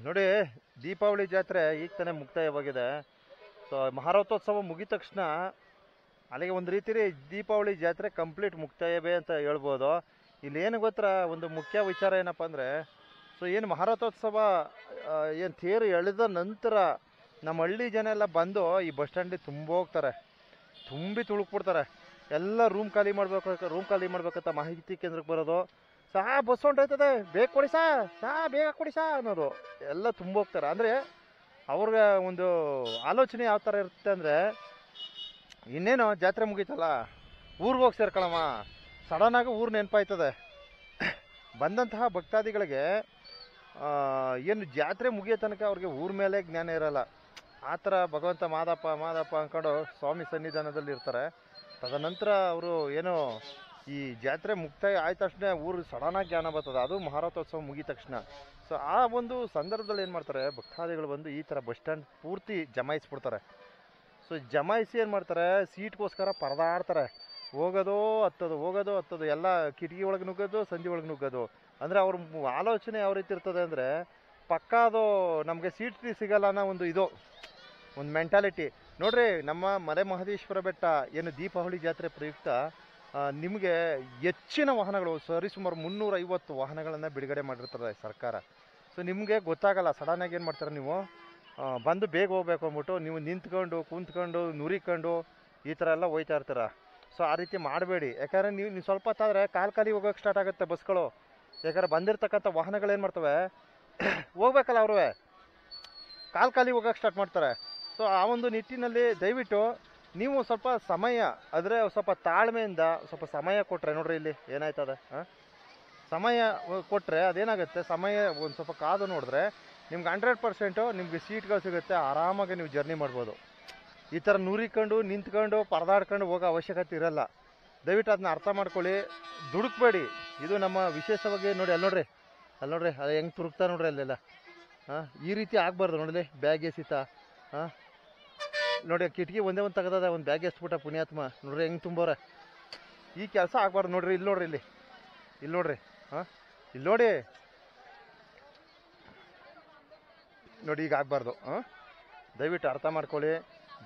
ನೋಡಿ, ದೀಪಾವಳಿ ಜಾತ್ರೆ ಈಗ ತಾನೇ ಮುಕ್ತಾಯವಾಗಿದೆ. ಸೊ ಮಹಾರಥೋತ್ಸವ ಮುಗಿದ ತಕ್ಷಣ ಅಲ್ಲಿಗೆ ಒಂದು ರೀತಿ ದೀಪಾವಳಿ ಜಾತ್ರೆ ಕಂಪ್ಲೀಟ್ ಮುಕ್ತಾಯವೇ ಅಂತ ಹೇಳ್ಬೋದು. ಇಲ್ಲಿ ಏನು ಗೊತ್ತಾ, ಒಂದು ಮುಖ್ಯ ವಿಚಾರ ಏನಪ್ಪ ಅಂದರೆ, ಸೊ ಏನು ಮಹಾರಥೋತ್ಸವ ಏನು ತೇರು ಎಳೆದ ನಂತರ ನಮ್ಮ ಹಳ್ಳಿ ಜನ ಎಲ್ಲ ಬಂದು ಈ ಬಸ್ ಸ್ಟ್ಯಾಂಡಲ್ಲಿ ತುಂಬ ಹೋಗ್ತಾರೆ, ತುಳುಕ್ಬಿಡ್ತಾರೆ. ಎಲ್ಲ ರೂಮ್ ಖಾಲಿ ಮಾಡ್ಬೇಕಂತ ಮಾಹಿತಿ ಕೇಂದ್ರಕ್ಕೆ ಬರೋದು. ಬಸ್ ಹೊಂಟೋಯ್ತದೆ, ಬೇಗ ಕೊಡಿ ಬೇಗ ಕೊಡಿ ಅನ್ನೋದು ಎಲ್ಲ ತುಂಬ ಹೋಗ್ತಾರೆ. ಅಂದರೆ ಅವ್ರಿಗೆ ಒಂದು ಆಲೋಚನೆ ಯಾವ ಥರ ಇರುತ್ತೆ ಅಂದರೆ, ಇನ್ನೇನು ಜಾತ್ರೆ ಮುಗೀತಲ್ಲ, ಊರಿಗೆ ಹೋಗಿ ಸೇರ್ಕೊಳ್ಳಮ್ಮ, ಸಡನ್ನಾಗಿ ಊರು ನೆನಪಾಯ್ತದೆ. ಬಂದಂತಹ ಭಕ್ತಾದಿಗಳಿಗೆ ಏನು ಜಾತ್ರೆ ಮುಗಿಯೋ ತನಕ ಅವ್ರಿಗೆ ಊರ ಮೇಲೆ ಜ್ಞಾನ ಇರೋಲ್ಲ. ಆ ಥರ ಭಗವಂತ ಮಾದಪ್ಪ ಅಂದ್ಕೊಂಡು ಸ್ವಾಮಿ ಸನ್ನಿಧಾನದಲ್ಲಿ ಇರ್ತಾರೆ. ತದನಂತರ ಅವರು ಏನೋ ಈ ಜಾತ್ರೆ ಮುಕ್ತಾಯ ಆದ ತಕ್ಷಣ ಊರು ಸಡನ್ನಾಗಿ ಜ್ಞಾನ ಬರ್ತದೆ, ಅದು ಮಹಾರಥೋತ್ಸವ ಮುಗಿದ ತಕ್ಷಣ. ಸೊ ಆ ಒಂದು ಸಂದರ್ಭದಲ್ಲಿ ಏನು ಮಾಡ್ತಾರೆ, ಭಕ್ತಾದಿಗಳು ಬಂದು ಈ ಥರ ಬಸ್ ಸ್ಟ್ಯಾಂಡ್ ಪೂರ್ತಿ ಜಮಾಯಿಸ್ಬಿಡ್ತಾರೆ. ಸೊ ಜಮಾಯಿಸಿ ಏನು ಮಾಡ್ತಾರೆ, ಸೀಟ್ಗೋಸ್ಕರ ಪರದಾಡ್ತಾರೆ. ಹೋಗೋದು ಹತ್ತೋದು ಎಲ್ಲ ಕಿಟಕಿ ಒಳಗೆ ನುಗ್ಗೋದು, ಸಂಜೆ ಒಳಗೆ ನುಗ್ಗೋದು. ಅಂದರೆ ಅವ್ರ ಆಲೋಚನೆ ಯಾವ ರೀತಿ ಇರ್ತದೆ ಅಂದರೆ, ಪಕ್ಕಾ ಅದು ನಮಗೆ ಸೀಟ್ ಸಿಗಲ್ಲ ಅನ್ನೋ ಒಂದು ಮೆಂಟಾಲಿಟಿ. ನೋಡ್ರಿ, ನಮ್ಮ ಮಲೆ ಮಹದೇಶ್ವರ ಬೆಟ್ಟ ಏನು ದೀಪಾವಳಿ ಜಾತ್ರೆ ಪ್ರಯುಕ್ತ ನಿಮಗೆ ಹೆಚ್ಚಿನ ವಾಹನಗಳು, ಸರಿಸುಮಾರು 350 ವಾಹನಗಳನ್ನು ಬಿಡುಗಡೆ ಮಾಡಿರ್ತಾರೆ ಸರ್ಕಾರ. ಸೊ ನಿಮಗೆ ಗೊತ್ತಾಗಲ್ಲ, ಸಡನ್ನಾಗಿ ಏನು ಮಾಡ್ತಾರೆ, ನೀವು ಬಂದು ಬೇಗ ಹೋಗ್ಬೇಕು ಅಂದ್ಬಿಟ್ಟು ನೀವು ನಿಂತ್ಕೊಂಡು ಕುಂತ್ಕೊಂಡು ನುರಿಕೊಂಡು ಈ ಥರ ಎಲ್ಲ ಹೋಯ್ತಾ ಇರ್ತೀರ. ಸೊ ಆ ರೀತಿ ಮಾಡಬೇಡಿ. ಯಾಕಂದರೆ ನೀವು ಸ್ವಲ್ಪ ಹೊತ್ತಾದರೆ ಖಾಲಿ ಹೋಗೋಕ್ಕೆ ಸ್ಟಾರ್ಟ್ ಆಗುತ್ತೆ ಬಸ್ಗಳು. ಯಾಕಂದರೆ ಬಂದಿರತಕ್ಕಂಥ ವಾಹನಗಳು ಏನು ಮಾಡ್ತವೆ, ಹೋಗ್ಬೇಕಲ್ಲ ಅವ್ರೂ ಖಾಲಿ ಹೋಗೋಕ್ಕೆ ಸ್ಟಾರ್ಟ್ ಮಾಡ್ತಾರೆ. ಸೊ ಆ ಒಂದು ನಿಟ್ಟಿನಲ್ಲಿ ದಯವಿಟ್ಟು ನೀವು ಸ್ವಲ್ಪ ಸಮಯ, ಆದರೆ ಸ್ವಲ್ಪ ತಾಳ್ಮೆಯಿಂದ ಸ್ವಲ್ಪ ಸಮಯ ಕೊಟ್ಟರೆ, ನೋಡ್ರಿ ಇಲ್ಲಿ ಏನಾಯ್ತದೆ, ಸಮಯ ಕೊಟ್ಟರೆ ಅದೇನಾಗುತ್ತೆ, ಸಮಯ ಒಂದು ಸ್ವಲ್ಪ ಕಾದು ನೋಡಿದ್ರೆ ನಿಮ್ಗೆ 100% ನಿಮಗೆ ಸೀಟ್ಗಳು ಸಿಗುತ್ತೆ, ಆರಾಮಾಗಿ ನೀವು ಜರ್ನಿ ಮಾಡ್ಬೋದು. ಈ ಥರ ನುರಿಕೊಂಡು ನಿಂತ್ಕೊಂಡು ಪರದಾಡ್ಕೊಂಡು ಹೋಗೋ ಅವಶ್ಯಕತೆ ಇರಲ್ಲ. ದಯವಿಟ್ಟು ಅದನ್ನ ಅರ್ಥ ಮಾಡ್ಕೊಳ್ಳಿ, ದುಡುಕ್ಬೇಡಿ. ಇದು ನಮ್ಮ ವಿಶೇಷವಾಗಿ ನೋಡಿ, ಅಲ್ಲಿ ನೋಡ್ರಿ ಅದು ಹೆಂಗೆ ತುರುಕ್ತಾ ನೋಡ್ರಿ ಅಲ್ಲೆಲ್ಲ. ಈ ರೀತಿ ಆಗಬಾರ್ದು. ನೋಡಲಿ ಬ್ಯಾಗ್ ಎಸಿತ, ನೋಡಿ ಕಿಟಕಿ ಒಂದೇ ಒಂದು ತೆಗೆದ, ಒಂದು ಬ್ಯಾಗ್ ಎಸ್ಬಿಟ್ಟ ಪುಣ್ಯಾತ್ಮ. ನೋಡ್ರಿ ಹೆಂಗೆ ತುಂಬೋರೆ. ಈ ಕೆಲಸ ಆಗಬಾರ್ದು. ನೋಡ್ರಿ ಇಲ್ಲಿ ನೋಡ್ರಿ, ಇಲ್ಲಿ ನೋಡ್ರಿ, ಇಲ್ಲಿ ನೋಡಿ ಈಗ ಆಗಬಾರ್ದು. ದಯವಿಟ್ಟು ಅರ್ಥ ಮಾಡ್ಕೊಳ್ಳಿ.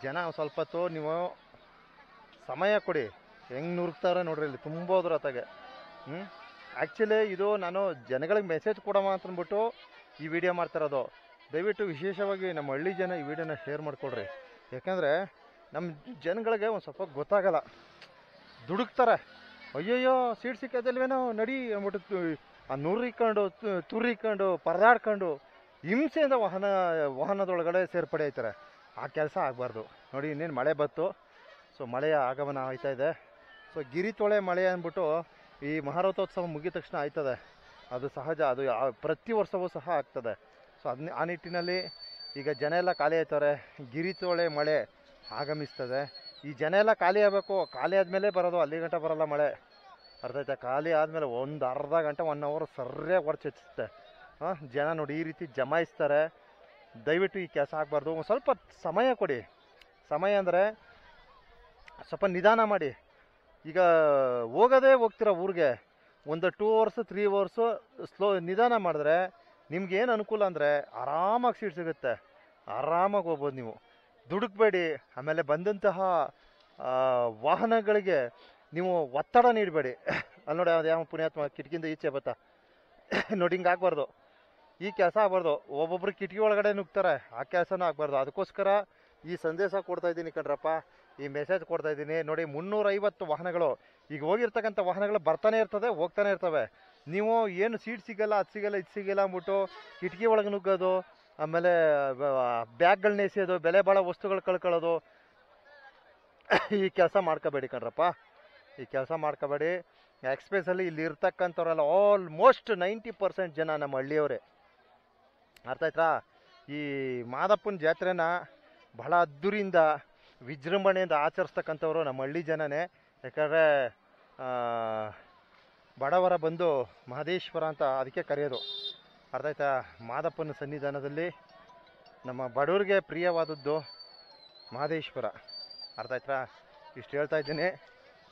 ಜನ ಸ್ವಲ್ಪ ಹೊತ್ತು ನೀವು ಸಮಯ ಕೊಡಿ. ಹೆಂಗೆ ನುರುಕ್ತಾವ್ರೆ ನೋಡ್ರಿ, ಇಲ್ಲಿ ತುಂಬೋದ್ರ ಹೊತ್ತಾಗೆ. ಆ್ಯಕ್ಚುಲಿ ಇದು ನಾನು ಜನಗಳಿಗೆ ಮೆಸೇಜ್ ಕೊಡೋಣ ಅಂತಂದ್ಬಿಟ್ಟು ಈ ವಿಡಿಯೋ ಮಾಡ್ತಾಯಿರೋದು. ದಯವಿಟ್ಟು ವಿಶೇಷವಾಗಿ ನಮ್ಮ ಹಳ್ಳಿ ಜನ ಈ ವಿಡಿಯೋನ ಶೇರ್ ಮಾಡ್ಕೊಳ್ರಿ. ಯಾಕಂದರೆ ನಮ್ಮ ಜನಗಳಿಗೆ ಒಂದು ಸ್ವಲ್ಪ ಗೊತ್ತಾಗಲ್ಲ, ದುಡುಕ್ತಾರೆ. ಅಯ್ಯಯ್ಯೋ ಸೀಟ್ ಸಿಕ್ಕೋದಿಲ್ವೇನೋ ನಡಿ ಅಂದ್ಬಿಟ್ಟು ಆ ನುರಿಕೊಂಡು ತುರಿಕೊಂಡು ಪರದಾಡ್ಕೊಂಡು ಹಿಂಸೆಯಿಂದ ವಾಹನದೊಳಗಡೆ ಸೇರ್ಪಡೆ ಆಯ್ತಾರೆ. ಆ ಕೆಲಸ ಆಗಬಾರ್ದು. ನೋಡಿ, ಇನ್ನೇನು ಮಳೆ ಬಂತು. ಸೊ ಮಳೆಯ ಆಗಮನ ಆಯ್ತಾ ಇದೆ. ಸೊ ಗಿರಿತೊಳೆ ಮಳೆ ಅಂದ್ಬಿಟ್ಟು ಈ ಮಹಾರಥೋತ್ಸವ ಮುಗಿದ ತಕ್ಷಣ ಆಯ್ತದೆ. ಅದು ಸಹಜ, ಅದು ಪ್ರತಿ ವರ್ಷವೂ ಸಹ ಆಗ್ತದೆ. ಸೊ ಆ ನಿಟ್ಟಿನಲ್ಲಿ ಈಗ ಜನ ಎಲ್ಲ ಖಾಲಿ ಆಯ್ತಾರೆ, ಗಿರಿತೊಳೆ ಮಳೆ ಆಗಮಿಸ್ತದೆ. ಈ ಜನ ಎಲ್ಲ ಖಾಲಿ ಆಗಬೇಕು, ಖಾಲಿ ಆದಮೇಲೆ ಬರೋದು, ಅಲ್ಲಿ ಗಂಟೆ ಬರೋಲ್ಲ ಮಳೆ. ಅರ್ಥ ಆಯ್ತಾ? ಖಾಲಿ ಆದಮೇಲೆ ಒಂದು ಅರ್ಧ ಗಂಟೆ 1 hour ಸರಿಯಾಗಿ ಹೊರಚುತ್ತೆ. ಜನ ನೋಡಿ ಈ ರೀತಿ ಜಮಾಯಿಸ್ತಾರೆ. ದಯವಿಟ್ಟು ಈ ಕೆಲಸ ಆಗಬಾರ್ದು. ಒಂದು ಸ್ವಲ್ಪ ಸಮಯ ಕೊಡಿ. ಸಮಯ ಅಂದರೆ ಸ್ವಲ್ಪ ನಿಧಾನ ಮಾಡಿ. ಈಗ ಹೋಗ್ತೀರ ಊರಿಗೆ, ಒಂದು 2 hours 3 hours ಸ್ಲೋ ನಿಧಾನ ಮಾಡಿದ್ರೆ ನಿಮ್ಗೇನು ಅನುಕೂಲ ಅಂದರೆ ಆರಾಮಾಗಿ ಸೀಟ್ ಸಿಗುತ್ತೆ, ಆರಾಮಾಗಿ ಹೋಗ್ಬೋದು. ನೀವು ದುಡುಕ್ಬೇಡಿ. ಆಮೇಲೆ ಬಂದಂತಹ ವಾಹನಗಳಿಗೆ ನೀವು ಒತ್ತಡ ನೀಡಬೇಡಿ. ಅಲ್ಲಿ ನೋಡಿ, ಅದು ಯಾವ ಪುಣ್ಯಾತ್ಮ ಕಿಟಕಿಯಿಂದ ಈಚೆ ಬತ್ತಾ. ನೋಡಿ, ಹಿಂಗೆ ಆಗಬಾರ್ದು. ಈ ಕೆಲಸ ಆಗಬಾರ್ದು. ಒಬ್ಬೊಬ್ರು ಕಿಟಕಿ ಒಳಗಡೆ ನುಗ್ತಾರೆ, ಆ ಕೆಲಸನೂ ಆಗಬಾರ್ದು. ಅದಕ್ಕೋಸ್ಕರ ಈ ಸಂದೇಶ ಕೊಡ್ತಾಯಿದ್ದೀನಿ ಕಣ್ರಪ್ಪ, ಈ ಮೆಸೇಜ್ ಕೊಡ್ತಾಯಿದ್ದೀನಿ. ನೋಡಿ, 350 ವಾಹನಗಳು ಈಗ ಹೋಗಿರ್ತಕ್ಕಂಥ ವಾಹನಗಳು ಬರ್ತಾನೆ ಇರ್ತದೆ, ಹೋಗ್ತಾನೆ ಇರ್ತವೆ. ನೀವು ಏನು ಸೀಟ್ ಸಿಗಲ್ಲ, ಅದು ಸಿಗಲ್ಲ, ಇದು ಸಿಗಲ್ಲ ಅಂದ್ಬಿಟ್ಟು ಕಿಟಕಿ ಒಳಗೆ ನುಗ್ಗೋದು, ಆಮೇಲೆ ಬ್ಯಾಗ್ಗಳನ್ನ ಎಸೆಯೋದು, ಬೆಲೆ ಬಾಳೋ ವಸ್ತುಗಳು ಕಳ್ಕೊಳ್ಳೋದು, ಈ ಕೆಲಸ ಮಾಡ್ಕೋಬೇಡಿ ಕಣ್ರಪ್ಪ. ಈ ಕೆಲಸ ಮಾಡ್ಕೋಬೇಡಿ. ಎಕ್ಸ್ಪ್ರೆಸ್ಸಲ್ಲಿ ಇಲ್ಲಿ ಇರ್ತಕ್ಕಂಥವ್ರೆಲ್ಲ ಆಲ್ಮೋಸ್ಟ್ 90% ಜನ ನಮ್ಮ ಹಳ್ಳಿಯವರೇ. ಅರ್ಥ ಆಯ್ತಾ? ಈ ಮಾದಪ್ಪನ ಜಾತ್ರೆನ ಬಹಳ ಅದ್ದೂರಿಯಿಂದ ವಿಜೃಂಭಣೆಯಿಂದ ಆಚರಿಸ್ತಕ್ಕಂಥವ್ರು ನಮ್ಮ ಹಳ್ಳಿ ಜನನೇ. ಯಾಕಂದರೆ ಬಡವರ ಬಂದು ಮಹದೇಶ್ವರ ಅಂತ ಅದಕ್ಕೆ ಕರೆಯೋದು. ಅರ್ಥ ಆಯ್ತಾ? ಮಾದಪ್ಪನ ಸನ್ನಿಧಾನದಲ್ಲಿ ನಮ್ಮ ಬಡವರಿಗೆ ಪ್ರಿಯವಾದದ್ದು ಮಹದೇಶ್ವರ. ಅರ್ಥ ಆಯ್ತಾ? ಇಷ್ಟು ಹೇಳ್ತಾ ಇದ್ದೀನಿ.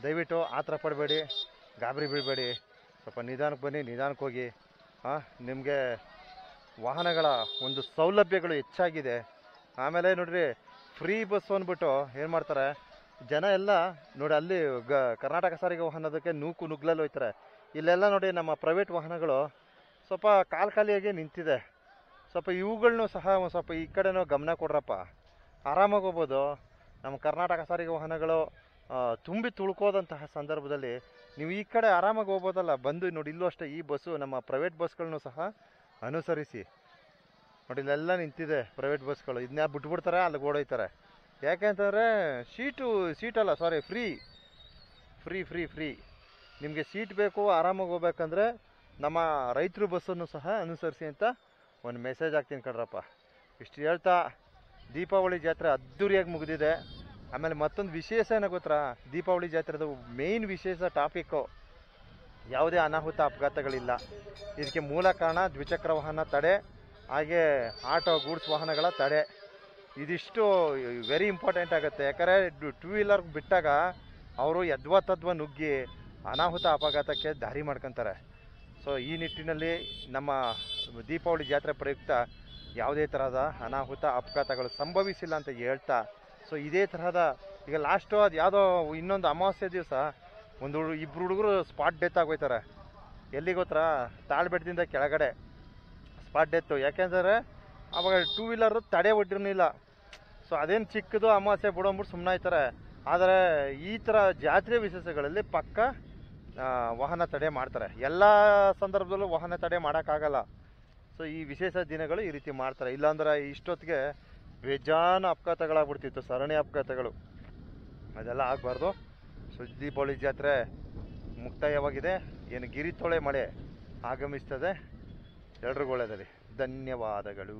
ದಯವಿಟ್ಟು ಆತರ ಪಡಬೇಡಿ, ಗಾಬರಿ ಬೀಳಬೇಡಿ. ಸ್ವಲ್ಪ ನಿಧಾನಕ್ಕೆ ಬನ್ನಿ, ನಿಧಾನಕ್ಕೆ ಹೋಗಿ. ನಿಮಗೆ ವಾಹನಗಳ ಒಂದು ಸೌಲಭ್ಯಗಳು ಹೆಚ್ಚಾಗಿದೆ. ಆಮೇಲೆ ನೋಡ್ರಿ, ಫ್ರೀ ಬಸ್ ಅಂದ್ಬಿಟ್ಟು ಏನು ಮಾಡ್ತಾರೆ ಜನ ಎಲ್ಲ ನೋಡಿ, ಅಲ್ಲಿ ಕರ್ನಾಟಕ ಸಾರಿಗೆ ವಾಹನದಕ್ಕೆ ನುಗ್ಗಲಲ್ಲಿ ಹೋಯ್ತಾರೆ. ಇಲ್ಲೆಲ್ಲ ನೋಡಿ ನಮ್ಮ ಪ್ರೈವೇಟ್ ವಾಹನಗಳು ಸ್ವಲ್ಪ ಖಾಲಿಯಾಗಿ ನಿಂತಿದೆ. ಸ್ವಲ್ಪ ಇವುಗಳನ್ನೂ ಸಹ ಒಂದು ಸ್ವಲ್ಪ ಈ ಕಡೆನೂ ಗಮನ ಕೊಡ್ರಪ್ಪ, ಆರಾಮಾಗಿ ಹೋಗ್ಬೋದು. ನಮ್ಮ ಕರ್ನಾಟಕ ಸಾರಿಗೆ ವಾಹನಗಳು ತುಂಬಿ ತುಳ್ಕೋದಂತಹ ಸಂದರ್ಭದಲ್ಲಿ ನೀವು ಈ ಕಡೆ ಆರಾಮಾಗಿ ಹೋಗ್ಬೋದಲ್ಲ. ಬಂದು ನೋಡಿ, ಇಲ್ಲೂ ಅಷ್ಟೇ ಈ ಬಸ್ಸು ನಮ್ಮ ಪ್ರೈವೇಟ್ ಬಸ್ಗಳನ್ನೂ ಸಹ ಅನುಸರಿಸಿ ನೋಡಿ, ಇಲ್ಲೆಲ್ಲ ನಿಂತಿದೆ ಪ್ರೈವೇಟ್ ಬಸ್ಗಳು. ಇದನ್ನ ಬಿಟ್ಬಿಡ್ತಾರೆ, ಅಲ್ಲಿಗೆ ಓಡೋಯ್ತಾರೆ. ಯಾಕೆಂತಂದರೆ ಸೀಟಲ್ಲ, ಸಾರಿ, ಫ್ರೀ ನಿಮಗೆ ಸೀಟ್ ಬೇಕು, ಆರಾಮಾಗಿ ಹೋಗ್ಬೇಕಂದ್ರೆ ನಮ್ಮ ರೈತರು ಬಸ್ಸನ್ನು ಸಹ ಅನುಸರಿಸಿ ಅಂತ ಒಂದು ಮೆಸೇಜ್ ಹಾಕ್ತೀನಿ ಕಣ್ರಪ್ಪ. ಇಷ್ಟು ಹೇಳ್ತಾ, ದೀಪಾವಳಿ ಜಾತ್ರೆ ಅದ್ದೂರಿಯಾಗಿ ಮುಗಿದಿದೆ. ಆಮೇಲೆ ಮತ್ತೊಂದು ವಿಶೇಷ ಏನೋ ಗೊತ್ತಾ, ದೀಪಾವಳಿ ಜಾತ್ರೆದು ಮೇಯ್ನ್ ವಿಶೇಷ ಟಾಪಿಕ್ಕು ಯಾವುದೇ ಅನಾಹುತ ಅಪಘಾತಗಳಿಲ್ಲ. ಇದಕ್ಕೆ ಮೂಲ ಕಾರಣ ದ್ವಿಚಕ್ರ ವಾಹನ ತಡೆ, ಹಾಗೆ ಆಟೋ ಗೂಡ್ಸ್ ವಾಹನಗಳ ತಡೆ. ಇದಿಷ್ಟು ವೆರಿ ಇಂಪಾರ್ಟೆಂಟ್ ಆಗುತ್ತೆ. ಯಾಕಂದರೆ ಟೂ ವೀಲರ್ ಬಿಟ್ಟಾಗ ಅವರು ಯದ್ವಾ ನುಗ್ಗಿ ಅನಾಹುತ ಅಪಘಾತಕ್ಕೆ ದಾರಿ ಮಾಡ್ಕೊತಾರೆ. ಸೊ ಈ ನಿಟ್ಟಿನಲ್ಲಿ ನಮ್ಮ ದೀಪಾವಳಿ ಜಾತ್ರೆ ಪ್ರಯುಕ್ತ ಯಾವುದೇ ತರಹದ ಅನಾಹುತ ಅಪಘಾತಗಳು ಸಂಭವಿಸಿಲ್ಲ ಅಂತ ಹೇಳ್ತಾ, ಸೊ ಇದೇ ತರಹದ ಈಗ ಲಾಸ್ಟು ಅದು ಯಾವುದೋ ಇನ್ನೊಂದು ಅಮಾವಾಸ್ಯೆ ದಿವಸ ಇಬ್ಬರು ಹುಡುಗರು ಸ್ಪಾಟ್ ಡೆತ್ ಆಗೋಯ್ತಾರೆ. ಎಲ್ಲಿ ಗೊತ್ತಾ, ತಾಳ್ಬೆಟ್ಟದಿಂದ ಕೆಳಗಡೆ ಸ್ಪಾಟ್ ಡೆತ್ತು. ಯಾಕೆಂದರೆ ಅವಾಗ ಟೂ ವೀಲರು ತಡೆ ಒಡ್ಡಿರಲಿಲ್ಲ. ಸೊ ಅದೇನು ಚಿಕ್ಕದು ಅಮಾವಾಸ್ಯೆ ಬಿಡೋಂಬಿಟ್ಟು ಸುಮ್ಮನೆ ಆಯ್ತಾರೆ. ಆದರೆ ಈ ಥರ ಜಾತ್ರೆ ವಿಶೇಷಗಳಲ್ಲಿ ಪಕ್ಕ ವಾಹನ ತಡೆ ಮಾಡ್ತಾರೆ. ಎಲ್ಲ ಸಂದರ್ಭದಲ್ಲೂ ವಾಹನ ತಡೆ ಮಾಡೋಕ್ಕಾಗಲ್ಲ. ಸೊ ಈ ವಿಶೇಷ ದಿನಗಳು ಈ ರೀತಿ ಮಾಡ್ತಾರೆ. ಇಲ್ಲಾಂದ್ರೆ ಇಷ್ಟೊತ್ತಿಗೆ ಬೇಜಾನು ಅಪಘಾತಗಳಾಗ್ಬಿಡ್ತಿತ್ತು, ಸರಣಿ ಅಪಘಾತಗಳು. ಅದೆಲ್ಲ ಆಗಬಾರ್ದು. ಸೊ ದೀಪಾವಳಿ ಜಾತ್ರೆ ಮುಕ್ತಾಯವಾಗಿದೆ. ಏನು ಗಿರಿತೊಳೆ ಮಳೆ ಆಗಮಿಸ್ತದೆ. ಎಲ್ರಿಗೂ ಒಳ್ಳೆಯದಲ್ಲಿ. ಧನ್ಯವಾದಗಳು.